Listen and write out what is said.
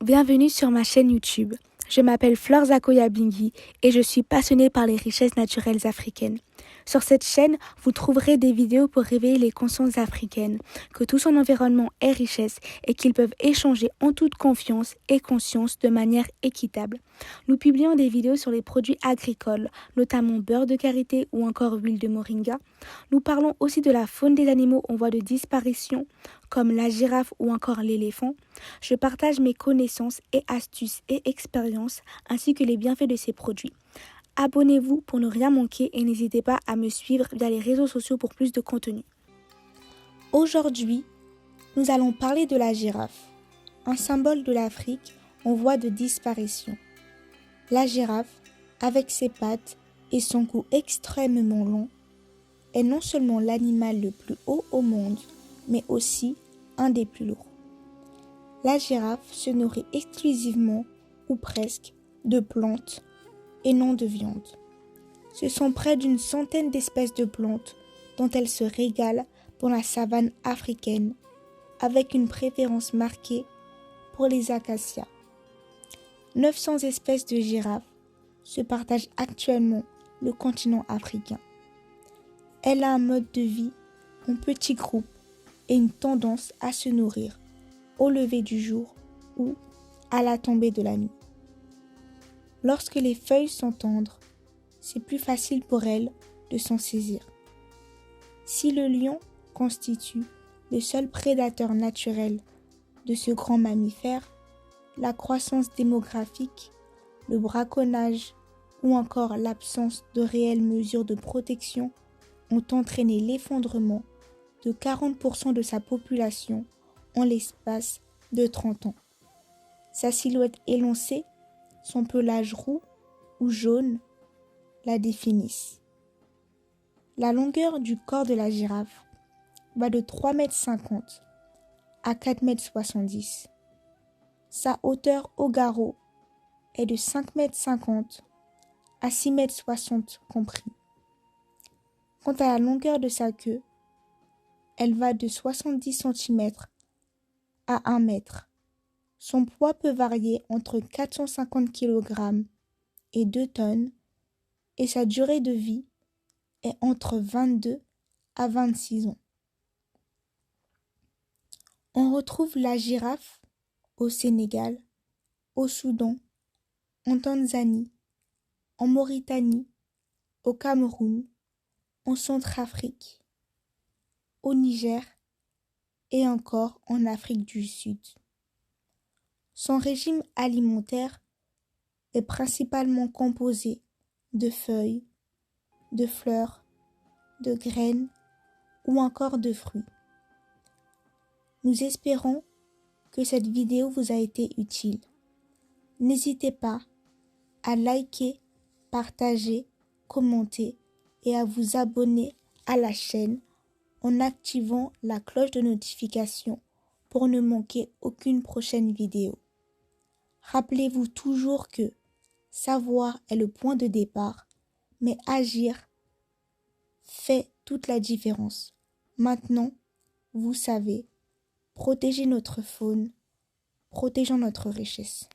Bienvenue sur ma chaîne YouTube. Je m'appelle Flore Zakoya-Bingui et je suis passionnée par les richesses naturelles africaines. Sur cette chaîne, vous trouverez des vidéos pour réveiller les consciences africaines, que tout son environnement est richesse et qu'ils peuvent échanger en toute confiance et conscience de manière équitable. Nous publions des vidéos sur les produits agricoles, notamment beurre de karité ou encore huile de moringa. Nous parlons aussi de la faune des animaux en voie de disparition, comme la girafe ou encore l'éléphant. Je partage mes connaissances et astuces et expériences ainsi que les bienfaits de ces produits. Abonnez-vous pour ne rien manquer et n'hésitez pas à me suivre via les réseaux sociaux pour plus de contenu. Aujourd'hui, nous allons parler de la girafe, un symbole de l'Afrique en voie de disparition. La girafe, avec ses pattes et son cou extrêmement long, est non seulement l'animal le plus haut au monde, mais aussi un des plus lourds. La girafe se nourrit exclusivement, ou presque, de plantes et non de viande. Ce sont près d'une centaine d'espèces de plantes dont elle se régale dans la savane africaine, avec une préférence marquée pour les acacias. 900 espèces de girafes se partagent actuellement le continent africain. Elle a un mode de vie en petits groupes et une tendance à se nourrir au lever du jour ou à la tombée de la nuit. Lorsque les feuilles sont tendres, c'est plus facile pour elles de s'en saisir. Si le lion constitue le seul prédateur naturel de ce grand mammifère, la croissance démographique, le braconnage ou encore l'absence de réelles mesures de protection ont entraîné l'effondrement de 40% de sa population en l'espace de 30 ans. Sa silhouette élancée, son pelage roux ou jaune la définissent. La longueur du corps de la girafe va de 3,50 m à 4,70 m. Sa hauteur au garrot est de 5,50 m à 6,60 m compris. Quant à la longueur de sa queue, elle va de 70 cm à 1 m. Son poids peut varier entre 450 kg et 2 tonnes et sa durée de vie est entre 22 à 26 ans. On retrouve la girafe au Sénégal, au Soudan, en Tanzanie, en Mauritanie, au Cameroun, en Centrafrique, au Niger et encore en Afrique du Sud. Son régime alimentaire est principalement composé de feuilles, de fleurs, de graines ou encore de fruits. Nous espérons que cette vidéo vous a été utile. N'hésitez pas à liker, partager, commenter et à vous abonner à la chaîne en activant la cloche de notification pour ne manquer aucune prochaine vidéo. Rappelez-vous toujours que savoir est le point de départ, mais agir fait toute la différence. Maintenant, vous savez, protégez notre faune, protégeons notre richesse.